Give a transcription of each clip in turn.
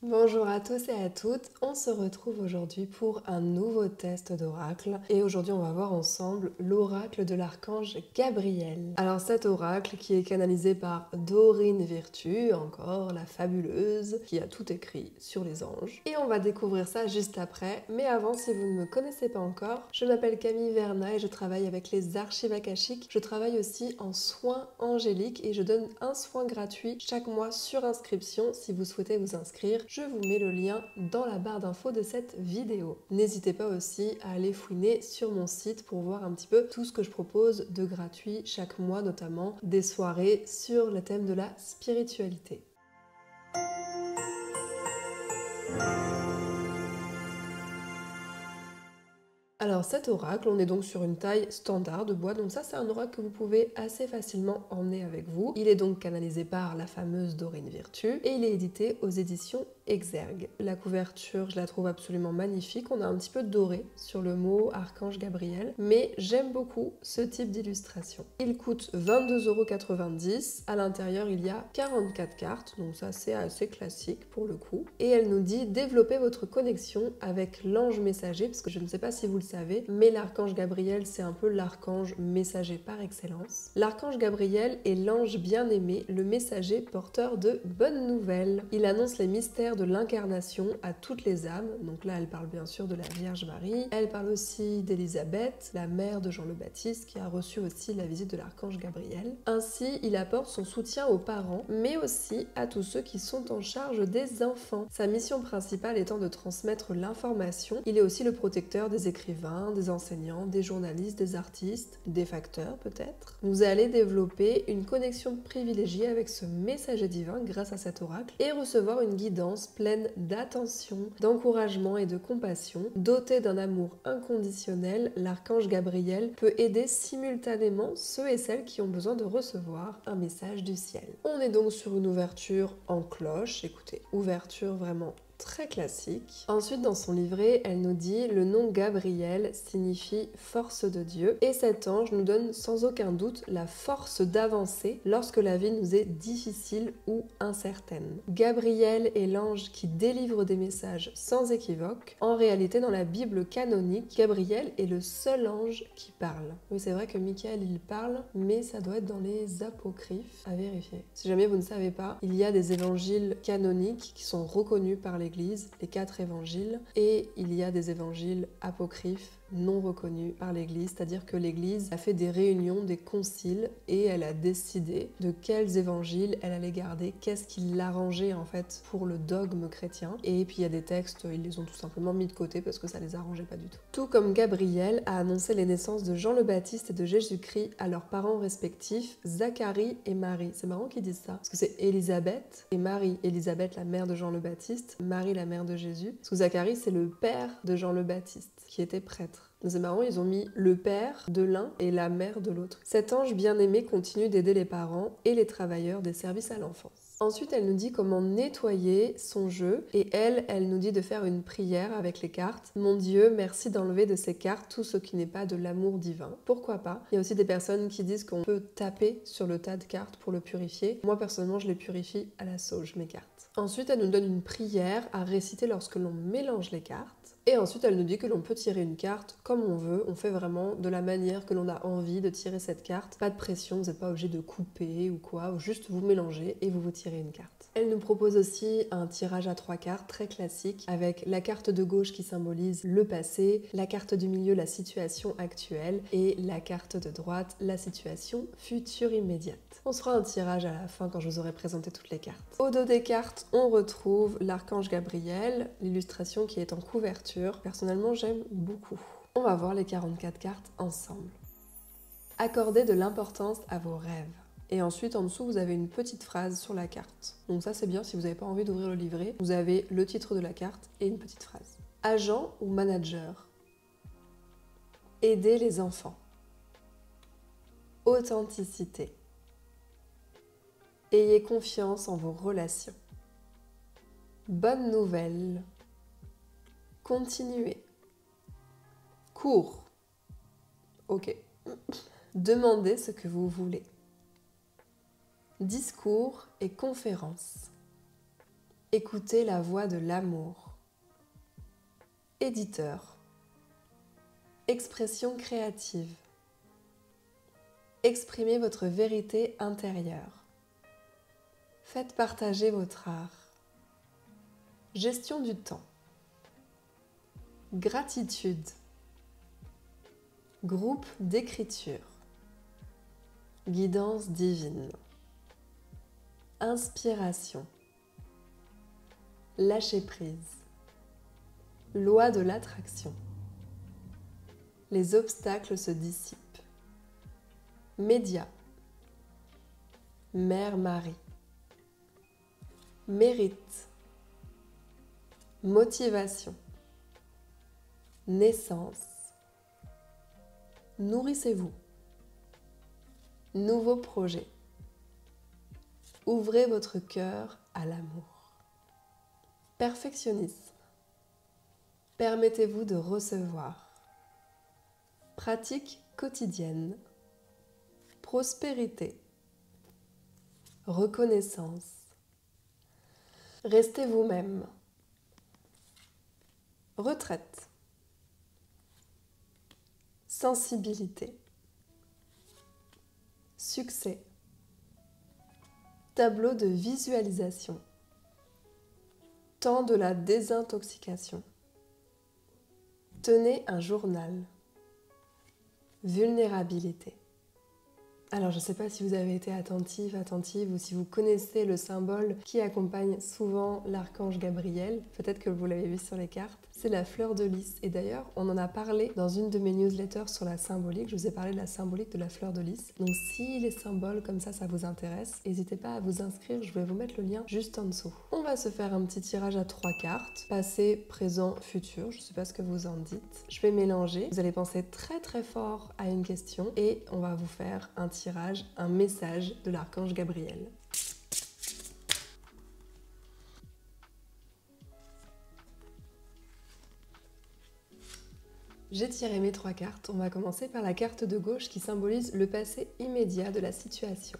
Bonjour à tous et à toutes, on se retrouve aujourd'hui pour un nouveau test d'oracle et aujourd'hui on va voir ensemble l'oracle de l'archange Gabriel. Alors cet oracle qui est canalisé par Dorine Virtue, encore la fabuleuse, qui a tout écrit sur les anges. Et on va découvrir ça juste après, mais avant si vous ne me connaissez pas encore, je m'appelle Camille Verna et je travaille avec les archives akashiques. Je travaille aussi en soins angéliques et je donne un soin gratuit chaque mois sur inscription si vous souhaitez vous inscrire. Je vous mets le lien dans la barre d'infos de cette vidéo. N'hésitez pas aussi à aller fouiner sur mon site pour voir un petit peu tout ce que je propose de gratuit chaque mois, notamment des soirées sur le thème de la spiritualité. Alors cet oracle, on est donc sur une taille standard de bois, donc ça c'est un oracle que vous pouvez assez facilement emmener avec vous. Il est donc canalisé par la fameuse Dorine Virtue et il est édité aux éditions Exergue. La couverture, je la trouve absolument magnifique, on a un petit peu doré sur le mot Archange Gabriel, mais j'aime beaucoup ce type d'illustration. Il coûte 22,90 €, à l'intérieur il y a 44 cartes, donc ça c'est assez classique pour le coup. Et elle nous dit développer votre connexion avec l'ange messager, parce que je ne sais pas si vous le savez, mais l'archange Gabriel, c'est un peu l'archange messager par excellence. L'archange Gabriel est l'ange bien-aimé, le messager porteur de bonnes nouvelles. Il annonce les mystères de l'incarnation à toutes les âmes. Donc là, elle parle bien sûr de la Vierge Marie. Elle parle aussi d'Élisabeth, la mère de Jean le Baptiste, qui a reçu aussi la visite de l'archange Gabriel. Ainsi, il apporte son soutien aux parents, mais aussi à tous ceux qui sont en charge des enfants. Sa mission principale étant de transmettre l'information, il est aussi le protecteur des écrivains, des enseignants, des journalistes, des artistes, des facteurs peut-être. Vous allez développer une connexion privilégiée avec ce messager divin grâce à cet oracle et recevoir une guidance pleine d'attention, d'encouragement et de compassion. Doté d'un amour inconditionnel, l'archange Gabriel peut aider simultanément ceux et celles qui ont besoin de recevoir un message du ciel. On est donc sur une ouverture en cloche, écoutez, ouverture vraiment très classique. Ensuite, dans son livret, elle nous dit le nom Gabriel signifie force de Dieu et cet ange nous donne sans aucun doute la force d'avancer lorsque la vie nous est difficile ou incertaine. Gabriel est l'ange qui délivre des messages sans équivoque. En réalité, dans la Bible canonique, Gabriel est le seul ange qui parle. Oui, c'est vrai que Michael, il parle, mais ça doit être dans les apocryphes, à vérifier. Si jamais vous ne savez pas, il y a des évangiles canoniques qui sont reconnus par l'Église, les 4 évangiles, et il y a des évangiles apocryphes non reconnus par l'Église, c'est-à-dire que l'Église a fait des réunions, des conciles, et elle a décidé de quels évangiles elle allait garder, qu'est-ce qui l'arrangeait en fait pour le dogme chrétien, et puis il y a des textes, ils les ont tout simplement mis de côté parce que ça les arrangeait pas du tout. Tout comme Gabriel a annoncé les naissances de Jean le Baptiste et de Jésus-Christ à leurs parents respectifs, Zacharie et Marie. C'est marrant qu'ils disent ça, parce que c'est Élisabeth et Marie. Élisabeth, la mère de Jean le Baptiste, Marie, la mère de Jésus. Parce que Zacharie, c'est le père de Jean le Baptiste, qui était prêtre. C'est marrant, ils ont mis le père de l'un et la mère de l'autre. Cet ange bien-aimé continue d'aider les parents et les travailleurs des services à l'enfance. Ensuite, elle nous dit comment nettoyer son jeu et elle nous dit de faire une prière avec les cartes. Mon Dieu, merci d'enlever de ces cartes tout ce qui n'est pas de l'amour divin. Pourquoi pas? Il y a aussi des personnes qui disent qu'on peut taper sur le tas de cartes pour le purifier. Moi, personnellement, je les purifie à la sauge, mes cartes. Ensuite, elle nous donne une prière à réciter lorsque l'on mélange les cartes. Et ensuite, elle nous dit que l'on peut tirer une carte comme on veut. On fait vraiment de la manière que l'on a envie de tirer cette carte. Pas de pression, vous n'êtes pas obligé de couper ou quoi. Juste vous mélangez et vous tirez une carte. Elle nous propose aussi un tirage à 3 cartes très classique avec la carte de gauche qui symbolise le passé, la carte du milieu, la situation actuelle et la carte de droite, la situation future immédiate. On se fera un tirage à la fin quand je vous aurai présenté toutes les cartes. Au dos des cartes, on retrouve l'archange Gabriel, l'illustration qui est en couverture. Personnellement, j'aime beaucoup. On va voir les 44 cartes ensemble. Accordez de l'importance à vos rêves. Et ensuite, en dessous, vous avez une petite phrase sur la carte. Donc ça, c'est bien si vous n'avez pas envie d'ouvrir le livret. Vous avez le titre de la carte et une petite phrase. Agent ou manager. Aider les enfants. Authenticité. Ayez confiance en vos relations. Bonne nouvelle. Continuez. Cours. Ok. Demandez ce que vous voulez. Discours et conférences. Écoutez la voix de l'amour. Éditeur. Expression créative. Exprimez votre vérité intérieure. Faites partager votre art. Gestion du temps. Gratitude. Groupe d'écriture. Guidance divine. Inspiration. Lâcher prise. Loi de l'attraction. Les obstacles se dissipent. Média. Mère Marie. Mérite. Motivation. Naissance. Nourrissez-vous. Nouveau projet. Ouvrez votre cœur à l'amour. Perfectionnisme. Permettez-vous de recevoir. Pratique quotidienne. Prospérité. Reconnaissance. Restez vous-même. Retraite. Sensibilité. Succès. Tableau de visualisation. Temps de la désintoxication. Tenez un journal. Vulnérabilité. Alors je ne sais pas si vous avez été attentive ou si vous connaissez le symbole qui accompagne souvent l'archange Gabriel. Peut-être que vous l'avez vu sur les cartes. C'est la fleur de lys. Et d'ailleurs, on en a parlé dans une de mes newsletters sur la symbolique. Je vous ai parlé de la symbolique de la fleur de lys. Donc si les symboles comme ça vous intéresse, n'hésitez pas à vous inscrire. Je vais vous mettre le lien juste en dessous. On va se faire un petit tirage à 3 cartes. Passé, présent, futur. Je ne sais pas ce que vous en dites. Je vais mélanger. Vous allez penser très très fort à une question et on va vous faire un tirage, un message de l'archange Gabriel. J'ai tiré mes 3 cartes. On va commencer par la carte de gauche qui symbolise le passé immédiat de la situation.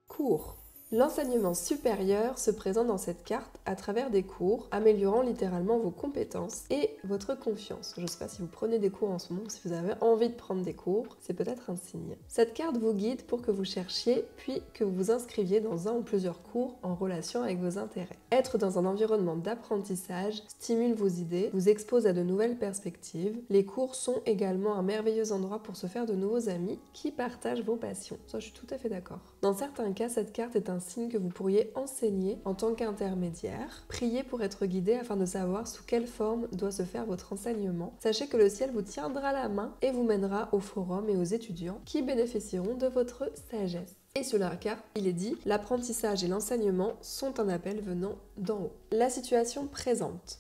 Cours. L'enseignement supérieur se présente dans cette carte à travers des cours, améliorant littéralement vos compétences et votre confiance. Je ne sais pas si vous prenez des cours en ce moment, si vous avez envie de prendre des cours, c'est peut-être un signe. Cette carte vous guide pour que vous cherchiez, puis que vous vous inscriviez dans un ou plusieurs cours en relation avec vos intérêts. Être dans un environnement d'apprentissage stimule vos idées, vous expose à de nouvelles perspectives. Les cours sont également un merveilleux endroit pour se faire de nouveaux amis qui partagent vos passions. Ça, je suis tout à fait d'accord. Dans certains cas, cette carte est un signe que vous pourriez enseigner en tant qu'intermédiaire. Priez pour être guidé afin de savoir sous quelle forme doit se faire votre enseignement. Sachez que le ciel vous tiendra la main et vous mènera au forum et aux étudiants qui bénéficieront de votre sagesse. Et sur la carte, il est dit « L'apprentissage et l'enseignement sont un appel venant d'en haut ». La situation présente.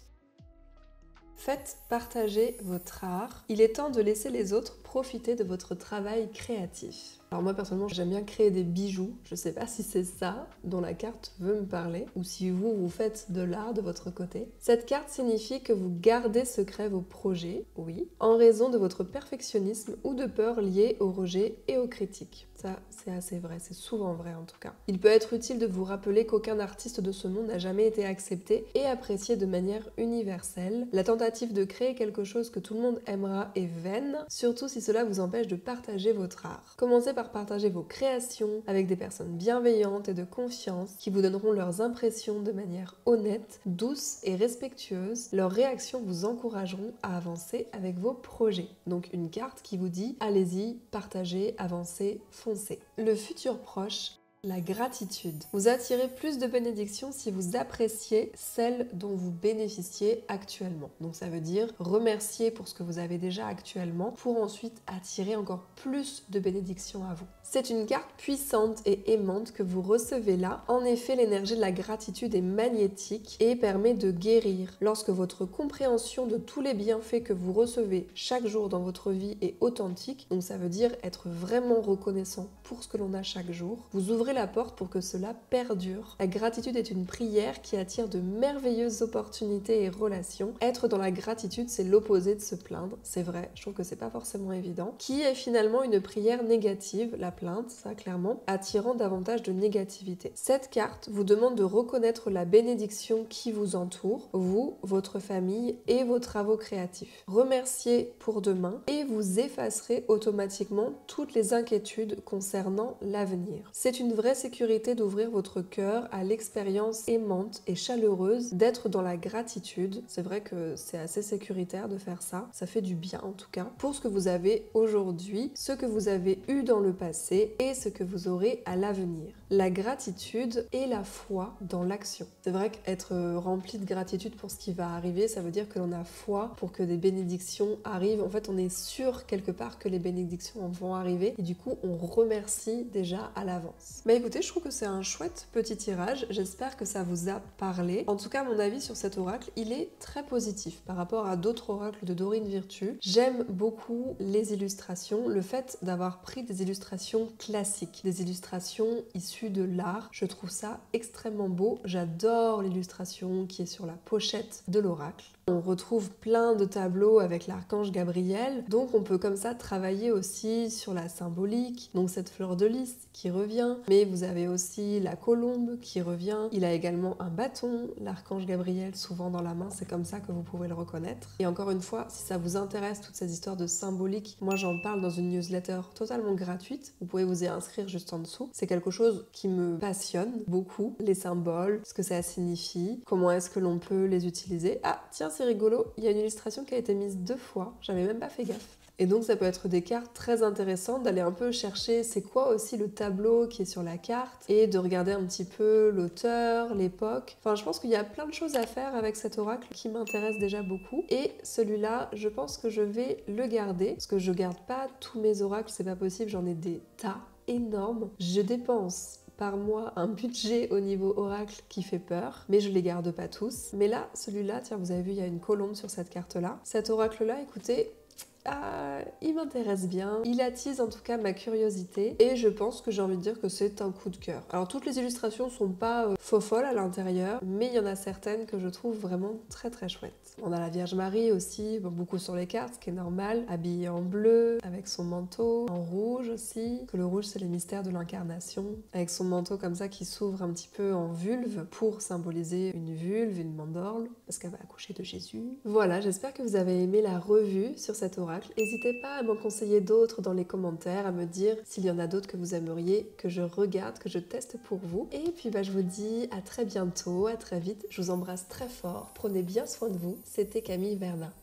Faites partager votre art. Il est temps de laisser les autres profiter de votre travail créatif. Alors moi personnellement j'aime bien créer des bijoux, je sais pas si c'est ça dont la carte veut me parler ou si vous faites de l'art de votre côté. Cette carte signifie que vous gardez secret vos projets, oui, en raison de votre perfectionnisme ou de peur liée au rejet et aux critiques. Ça c'est assez vrai, c'est souvent vrai en tout cas. Il peut être utile de vous rappeler qu'aucun artiste de ce monde n'a jamais été accepté et apprécié de manière universelle. La tentative de créer quelque chose que tout le monde aimera est vaine, surtout si cela vous empêche de partager votre art. Commencez par partager vos créations avec des personnes bienveillantes et de confiance qui vous donneront leurs impressions de manière honnête, douce et respectueuse. Leurs réactions vous encourageront à avancer avec vos projets. Donc une carte qui vous dit allez-y, partagez, avancez, foncez. Le futur proche. La gratitude. Vous attirez plus de bénédictions si vous appréciez celles dont vous bénéficiez actuellement. Donc ça veut dire remercier pour ce que vous avez déjà actuellement pour ensuite attirer encore plus de bénédictions à vous. C'est une carte puissante et aimante que vous recevez là. En effet, l'énergie de la gratitude est magnétique et permet de guérir. Lorsque votre compréhension de tous les bienfaits que vous recevez chaque jour dans votre vie est authentique, donc ça veut dire être vraiment reconnaissant pour ce que l'on a chaque jour, vous ouvrez ouvrez la porte pour que cela perdure. La gratitude est une prière qui attire de merveilleuses opportunités et relations. Être dans la gratitude, c'est l'opposé de se plaindre. C'est vrai, je trouve que c'est pas forcément évident. Qui est finalement une prière négative, la plainte, ça clairement, attirant davantage de négativité. Cette carte vous demande de reconnaître la bénédiction qui vous entoure, vous, votre famille et vos travaux créatifs. Remerciez pour demain et vous effacerez automatiquement toutes les inquiétudes concernant l'avenir. C'est une vraie sécurité d'ouvrir votre cœur à l'expérience aimante et chaleureuse d'être dans la gratitude. C'est vrai que c'est assez sécuritaire de faire ça. Ça fait du bien en tout cas pour ce que vous avez aujourd'hui, ce que vous avez eu dans le passé et ce que vous aurez à l'avenir. La gratitude et la foi dans l'action. C'est vrai qu'être rempli de gratitude pour ce qui va arriver, ça veut dire que l'on a foi pour que des bénédictions arrivent. En fait, on est sûr quelque part que les bénédictions vont arriver et du coup, on remercie déjà à l'avance. Mais écoutez, je trouve que c'est un chouette petit tirage. J'espère que ça vous a parlé. En tout cas, mon avis sur cet oracle, il est très positif par rapport à d'autres oracles de Dorine Virtue. J'aime beaucoup les illustrations, le fait d'avoir pris des illustrations classiques, des illustrations issues de l'art. Je trouve ça extrêmement beau. J'adore l'illustration qui est sur la pochette de l'oracle. On retrouve plein de tableaux avec l'archange Gabriel, donc on peut comme ça travailler aussi sur la symbolique, donc cette fleur de lys qui revient, mais vous avez aussi la colombe qui revient, il a également un bâton, l'archange Gabriel souvent dans la main, c'est comme ça que vous pouvez le reconnaître. Et encore une fois, si ça vous intéresse toutes ces histoires de symbolique, moi j'en parle dans une newsletter totalement gratuite, vous pouvez vous y inscrire juste en dessous. C'est quelque chose qui me passionne beaucoup, les symboles, ce que ça signifie, comment est-ce que l'on peut les utiliser. Ah tiens, c'est rigolo, il y a une illustration qui a été mise 2 fois, j'avais même pas fait gaffe. Et donc ça peut être des cartes très intéressantes d'aller un peu chercher c'est quoi aussi le tableau qui est sur la carte et de regarder un petit peu l'auteur, l'époque. Enfin je pense qu'il y a plein de choses à faire avec cet oracle qui m'intéresse déjà beaucoup. Et celui-là, je pense que je vais le garder parce que je garde pas tous mes oracles, c'est pas possible, j'en ai des tas énormes. Je dépense par mois un budget au niveau oracle qui fait peur, mais je les garde pas tous. Mais là, celui-là, tiens, vous avez vu, il y a une colombe sur cette carte-là. Cet oracle-là, écoutez, il m'intéresse bien, il attise en tout cas ma curiosité et je pense que j'ai envie de dire que c'est un coup de cœur. Alors toutes les illustrations sont pas faux folles à l'intérieur, mais il y en a certaines que je trouve vraiment très très chouettes. On a la Vierge Marie aussi, beaucoup sur les cartes, ce qui est normal, habillée en bleu, avec son manteau, en rouge aussi, que le rouge c'est les mystères de l'incarnation, avec son manteau comme ça qui s'ouvre un petit peu en vulve pour symboliser une vulve, une mandorle, parce qu'elle va accoucher de Jésus. Voilà, j'espère que vous avez aimé la revue sur cet oracle. N'hésitez pas à m'en conseiller d'autres dans les commentaires, à me dire s'il y en a d'autres que vous aimeriez que je regarde, que je teste pour vous. Et puis je vous dis à très bientôt, à très vite. Je vous embrasse très fort. Prenez bien soin de vous. C'était Camille Verna.